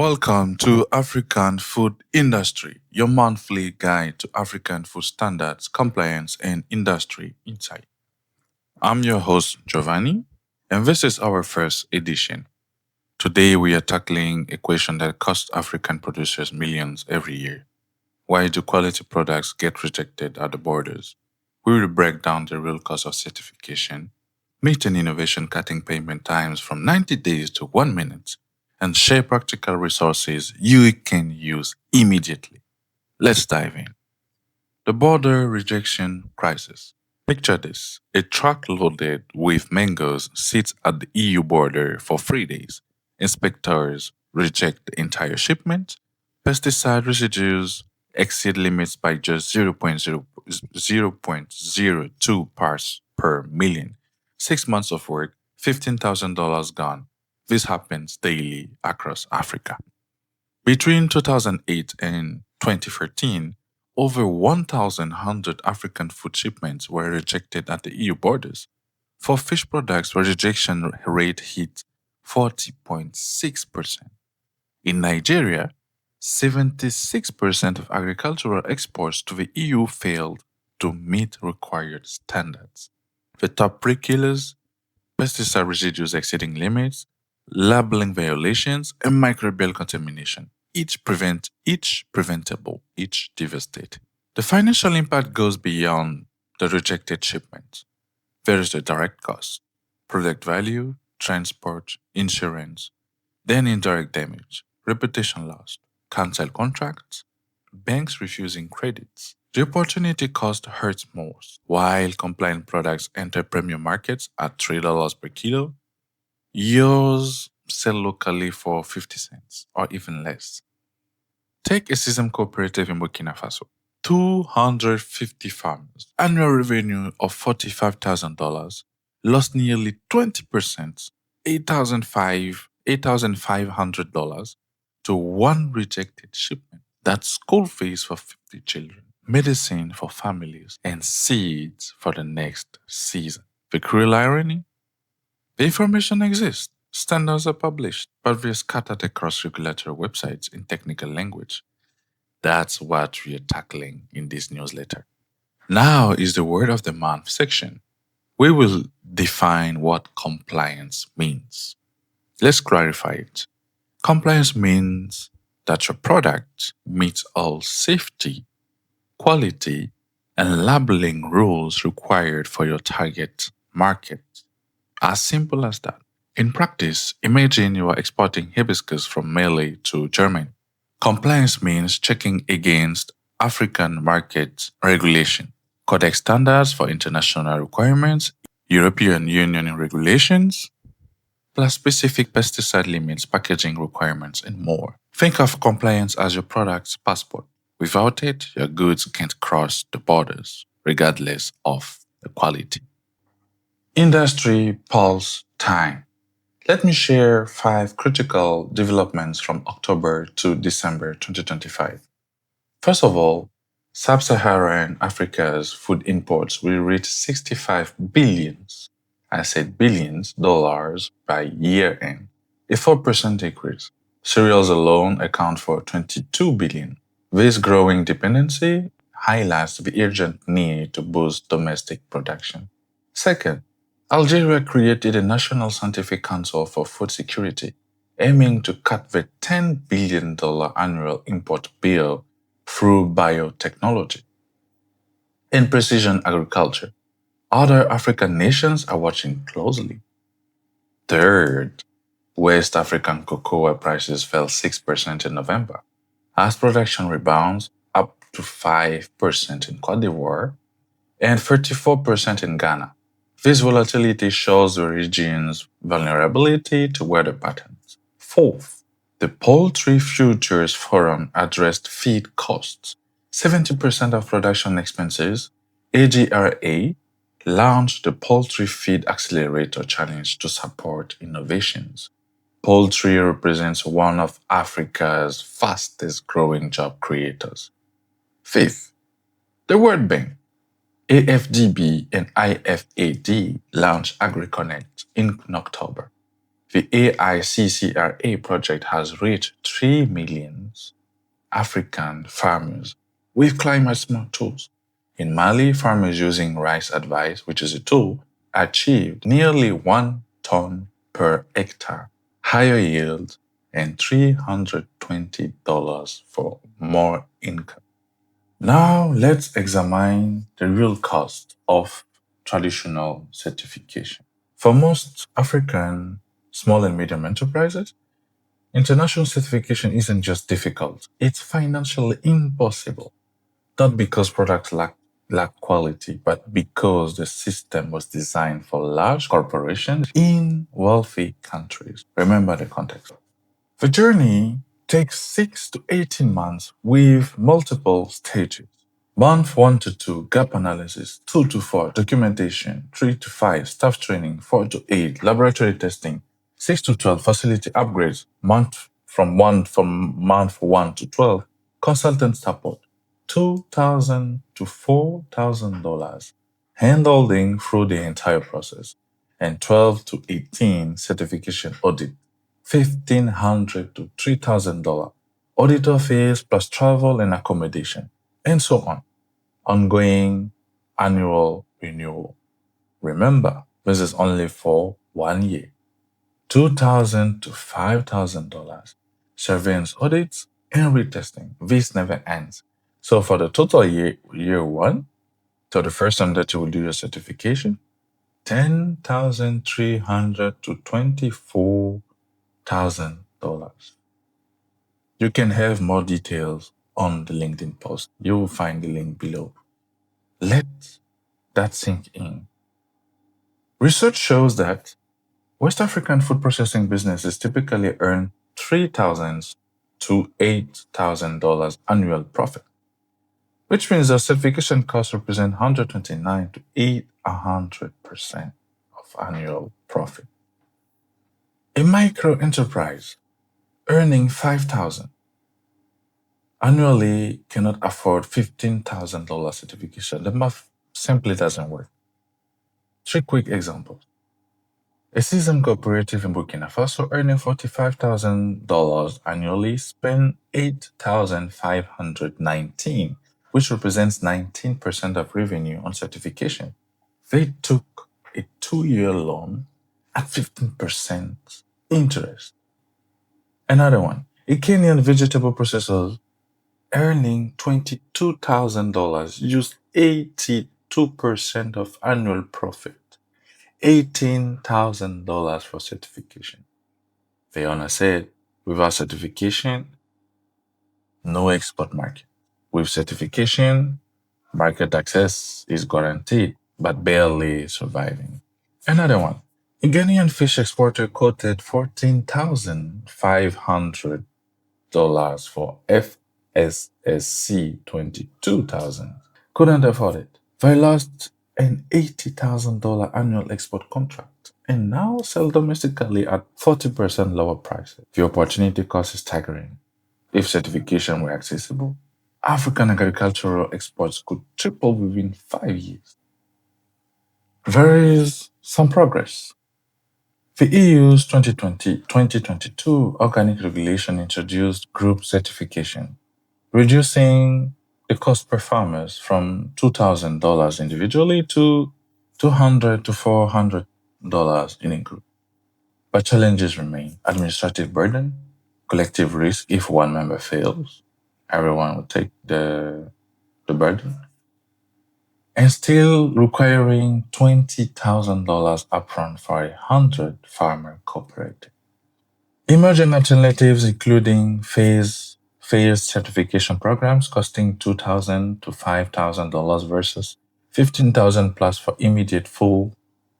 Welcome to African Food Industry, your monthly guide to African food standards, compliance, and industry insight. I'm your host, Giovanni, and this is our first edition. Today, we are tackling a question that costs African producers millions every year. Why do quality products get rejected at the borders? We will break down the real cost of certification, meeting innovation cutting payment times from 90 days to 1 minute, and share practical resources you can use immediately. Let's dive in. The border rejection crisis. Picture this: a truck loaded with mangoes sits at the EU border for 3 days. Inspectors reject the entire shipment. Pesticide residues exceed limits by just 0.02 parts per million. 6 months of work, $15,000 gone. This happens daily across Africa. Between 2008 and 2013, over 1,100 African food shipments were rejected at the EU borders. For fish products, the rejection rate hit 40.6%. In Nigeria, 76% of agricultural exports to the EU failed to meet required standards. The top three killers: pesticide residues exceeding limits, labeling violations, and microbial contamination. Each preventable, each devastating. The financial impact goes beyond the rejected shipment. There is the direct cost: product value, transport, insurance, then indirect damage, reputation lost, cancelled contracts, banks refusing credits. The opportunity cost hurts most. While compliant products enter premium markets at $3 per kilo, yours sell locally for 50 cents or even less. Take a seasoned cooperative in Burkina Faso. 250 farmers, annual revenue of $45,000, lost nearly 20%, $8,500 to one rejected shipment. That's school fees for 50 children, medicine for families, and seeds for the next season. The cruel irony? The information exists, standards are published, but they're scattered across regulatory websites in technical language. That's what we're tackling in this newsletter. Now is the word of the month section. We will define what compliance means. Let's clarify it. Compliance means that your product meets all safety, quality, and labeling rules required for your target market. As simple as that. In practice, imagine you are exporting hibiscus from Mali to Germany. Compliance means checking against African market regulation, Codex standards for international requirements, European Union regulations, plus specific pesticide limits, packaging requirements, and more. Think of compliance as your product's passport. Without it, your goods can't cross the borders, regardless of the quality. Industry Pulse Time. Let me share 5 critical developments from October to December 2025. First of all, Sub-Saharan Africa's food imports will reach 65 billions, I said billions, dollars by year end, a 4% increase. Cereals alone account for 22 billion. This growing dependency highlights the urgent need to boost domestic production. Second, Algeria created a National Scientific Council for Food Security, aiming to cut the $10 billion annual import bill through biotechnology. In precision agriculture, other African nations are watching closely. Third, West African cocoa prices fell 6% in November, as production rebounds up to 5% in Cote d'Ivoire and 34% in Ghana. This volatility shows the region's vulnerability to weather patterns. Fourth, the Poultry Futures Forum addressed feed costs. 70% of production expenses. AGRA launched the Poultry Feed Accelerator Challenge to support innovations. Poultry represents one of Africa's fastest growing job creators. Fifth, the World Bank, AFDB and IFAD launched AgriConnect in October. The AICCRA project has reached 3 million African farmers with climate smart tools. In Mali, farmers using Rice Advice, which is a tool, achieved nearly 1 ton per hectare, higher yields, and $320 for more income. Now let's examine the real cost of traditional certification. For most African small and medium enterprises, international certification isn't just difficult, it's financially impossible. Not because products lack quality, but because the system was designed for large corporations in wealthy countries. Remember the context. The journey takes 6 to 18 months with multiple stages. Month 1 to 2, gap analysis. 2 to 4, documentation. 3 to 5, staff training. 4 to 8, laboratory testing. 6 to 12, facility upgrades. From month 1 to 12, consultant support. $2,000 to $4,000, handholding through the entire process. And 12 to 18, certification audit. $1,500 to $3,000, auditor fees plus travel and accommodation, and so on. Ongoing annual renewal. Remember, this is only for 1 year. $2,000 to $5,000, surveillance audits and retesting. This never ends. So for the total year 1, so the first time that you will do your certification, $10,300 to $24,000. You can have more details on the LinkedIn post. You will find the link below. Let that sink in. Research shows that West African food processing businesses typically earn $3,000 to $8,000 annual profit, which means that certification costs represent 129 to 800% of annual profit. A micro enterprise earning $5,000 annually cannot afford $15,000 certification. The math simply doesn't work. 3 quick examples. A seasoned cooperative in Burkina Faso earning $45,000 annually spent $8,519, which represents 19% of revenue on certification. They took a 2-year loan at 15% interest. Another one, a Kenyan vegetable processor earning $22,000 used 82% of annual profit, $18,000 for certification. The owner said, without certification, no export market. With certification, market access is guaranteed, but barely surviving. Another one, a Ghanaian fish exporter quoted $14,500 for FSSC 22,000. Couldn't afford it. They lost an $80,000 annual export contract and now sell domestically at 40% lower prices. The opportunity cost is staggering. If certification were accessible, African agricultural exports could triple within 5 years. There is some progress. The EU's 2022 organic regulation introduced group certification, reducing the cost per farmers from $2,000 individually to $200 to $400 in a group. But challenges remain: administrative burden, collective risk if one member fails, everyone will take the burden, and still requiring $20,000 upfront for 100 farmer cooperative. Emerging alternatives including phased certification programs costing $2,000 to $5,000 versus $15,000 plus for immediate full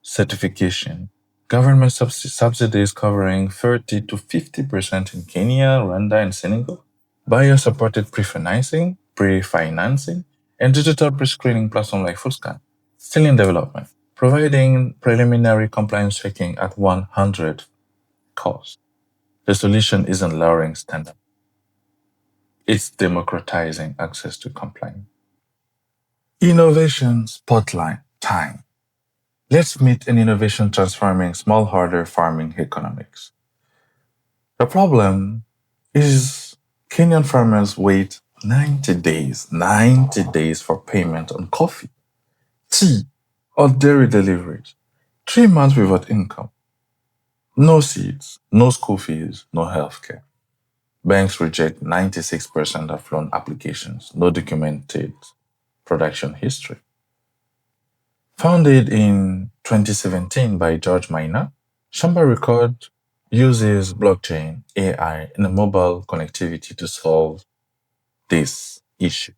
certification. Government subsidies covering 30 to 50% in Kenya, Rwanda, and Senegal. Buyer-supported pre-financing, and digital pre-screening platform like FoodScan. Still in development, providing preliminary compliance checking at 100 cost. The solution isn't lowering standards. It's democratizing access to compliance. Innovation spotlight time. Let's meet an innovation transforming smallholder farming economics. The problem is Kenyan farmers wait 90 days for payment on coffee, tea, or dairy deliveries. 3 months without income. No seeds, no school fees, no healthcare. Banks reject 96% of loan applications, no documented production history. Founded in 2017 by George Miner, Shamba Records uses blockchain, AI, and mobile connectivity to solve this issue.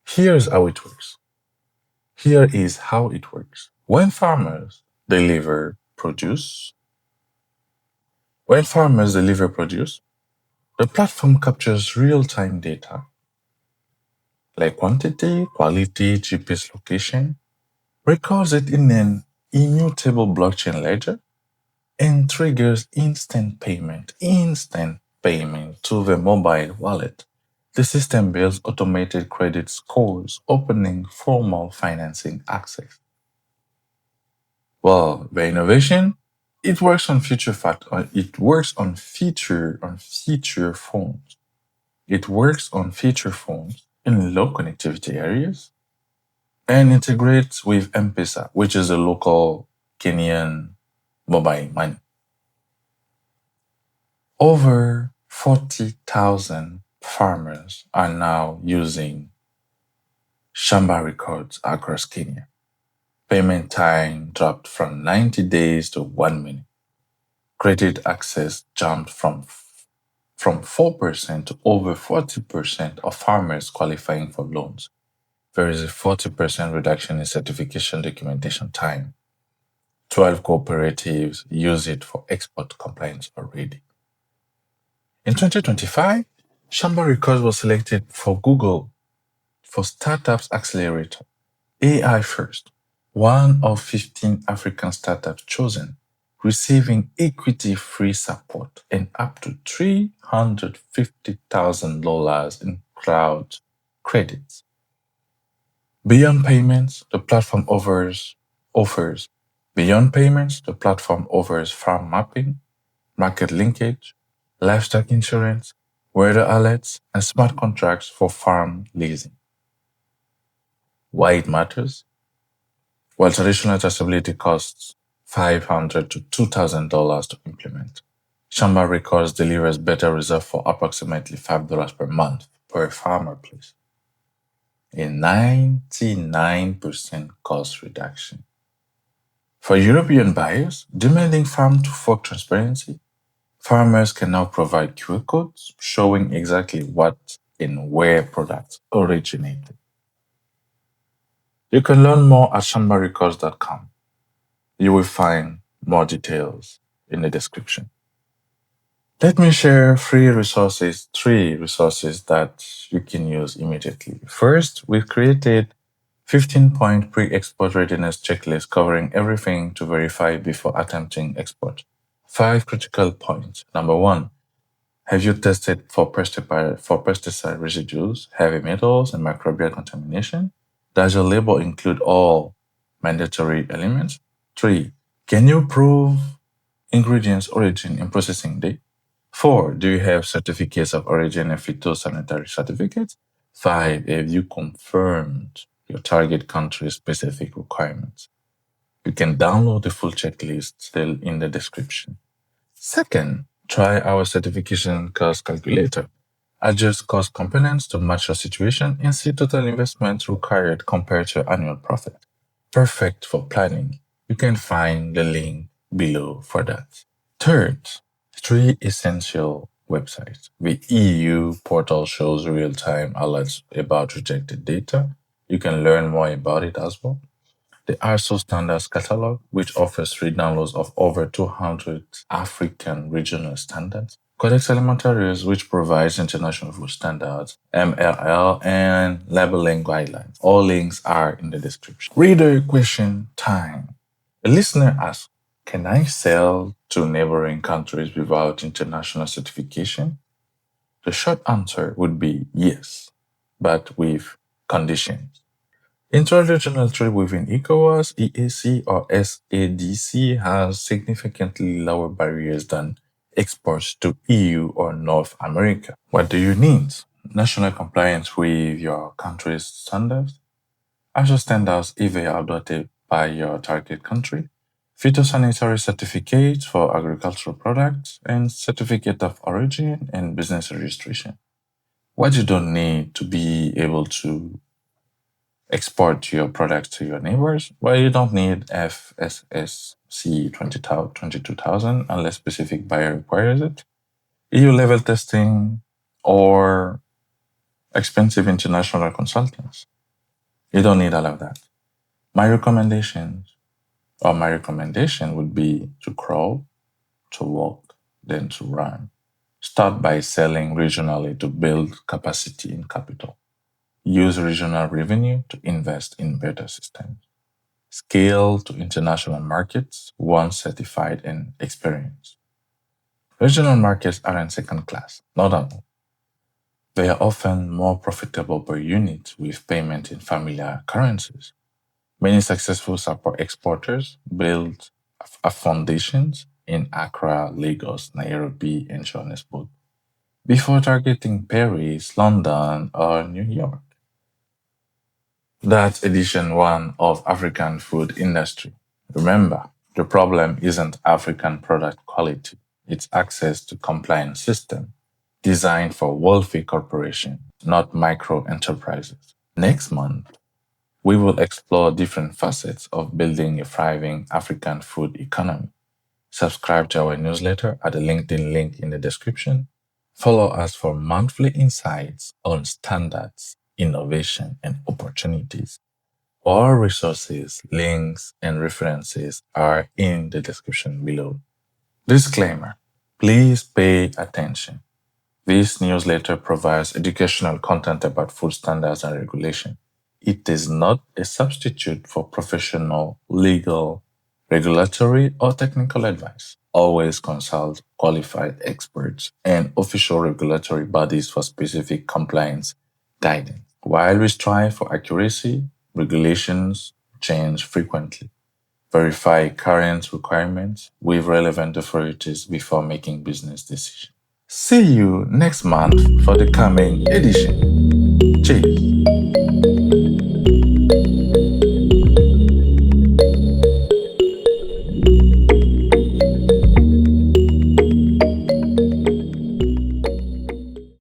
Here's how it works. Here is how it works. Deliver produce, when farmers deliver produce, the platform captures real-time data like quantity, quality, cheapest location, records it in an immutable blockchain ledger, and triggers instant payment to the mobile wallet. The system builds automated credit scores, opening formal financing access. Well, the innovation, it works on feature phones. It works on feature phones in low connectivity areas and integrates with M-Pesa, which is a local Kenyan mobile money. Over 40,000 farmers are now using Shamba Records across Kenya. Payment time dropped from 90 days to 1 minute. Credit access jumped from 4% to over 40% of farmers qualifying for loans. There is a 40% reduction in certification documentation time. 12 cooperatives use it for export compliance already. In 2025, Shamba Records was selected for Google for Startups Accelerator, AI First, one of 15 African startups chosen, receiving equity-free support and up to $350,000 in crowd credits. Beyond payments, the platform offers farm mapping, market linkage, livestock insurance, weather alerts, and smart contracts for farm leasing. Why it matters? While traditional traceability costs $500 to $2,000 to implement, Shamba Records delivers better results for approximately $5 per month per farmer, please. A 99% cost reduction. For European buyers demanding farm-to-fork transparency, farmers can now provide QR codes showing exactly what and where products originated. You can learn more at shambarecords.com. You will find more details in the description. Let me share three resources that you can use immediately. First, we've created 15-point pre-export readiness checklist covering everything to verify before attempting export. 5 critical points. Number 1, have you tested for pesticide residues, heavy metals, and microbial contamination? Does your label include all mandatory elements? 3, can you prove ingredients origin and processing date? 4, do you have certificates of origin and phytosanitary certificates? 5, have you confirmed your target country's specific requirements? You can download the full checklist still in the description. Second, try our certification cost calculator. Adjust cost components to match your situation and see total investment required compared to your annual profit. Perfect for planning. You can find the link below for that. Third, 3 essential websites. The EU portal shows real-time alerts about rejected data. You can learn more about it as well. The ISO Standards Catalog, which offers free downloads of over 200 African regional standards. Codex Alimentarius, which provides international food standards, MLL, and labeling guidelines. All links are in the description. Reader question time. A listener asks, can I sell to neighboring countries without international certification? The short answer would be yes, but with conditions. Interregional trade within ECOWAS, EAC, or SADC has significantly lower barriers than exports to EU or North America. What do you need? National compliance with your country's standards, ASHA standards if they are adopted by your target country, phytosanitary certificates for agricultural products, and certificate of origin and business registration. What you don't need to be able to export your products to your neighbors, well, you don't need FSSC 22,000 unless specific buyer requires it, EU level testing, or expensive international consultants. You don't need all of that. My recommendation would be to crawl, to walk, then to run. Start by selling regionally to build capacity in capital. Use regional revenue to invest in better systems. Scale to international markets once certified and experienced. Regional markets aren't second class, not at all. They are often more profitable per unit with payment in familiar currencies. Many successful support exporters build foundations in Accra, Lagos, Nairobi, and Johannesburg before targeting Paris, London, or New York. That's edition 1 of African Food Industry. Remember, the problem isn't African product quality, it's access to compliance system designed for wealthy corporations, not micro enterprises. Next month, we will explore different facets of building a thriving African food economy. Subscribe to our newsletter at the LinkedIn link in the description. Follow us for monthly insights on standards, innovation, and opportunities. All resources, links, and references are in the description below. Disclaimer: please pay attention. This newsletter provides educational content about food standards and regulation. It is not a substitute for professional, legal, regulatory, or technical advice. Always consult qualified experts and official regulatory bodies for specific compliance guidance. While we strive for accuracy, regulations change frequently. Verify current requirements with relevant authorities before making business decisions. See you next month for the coming edition.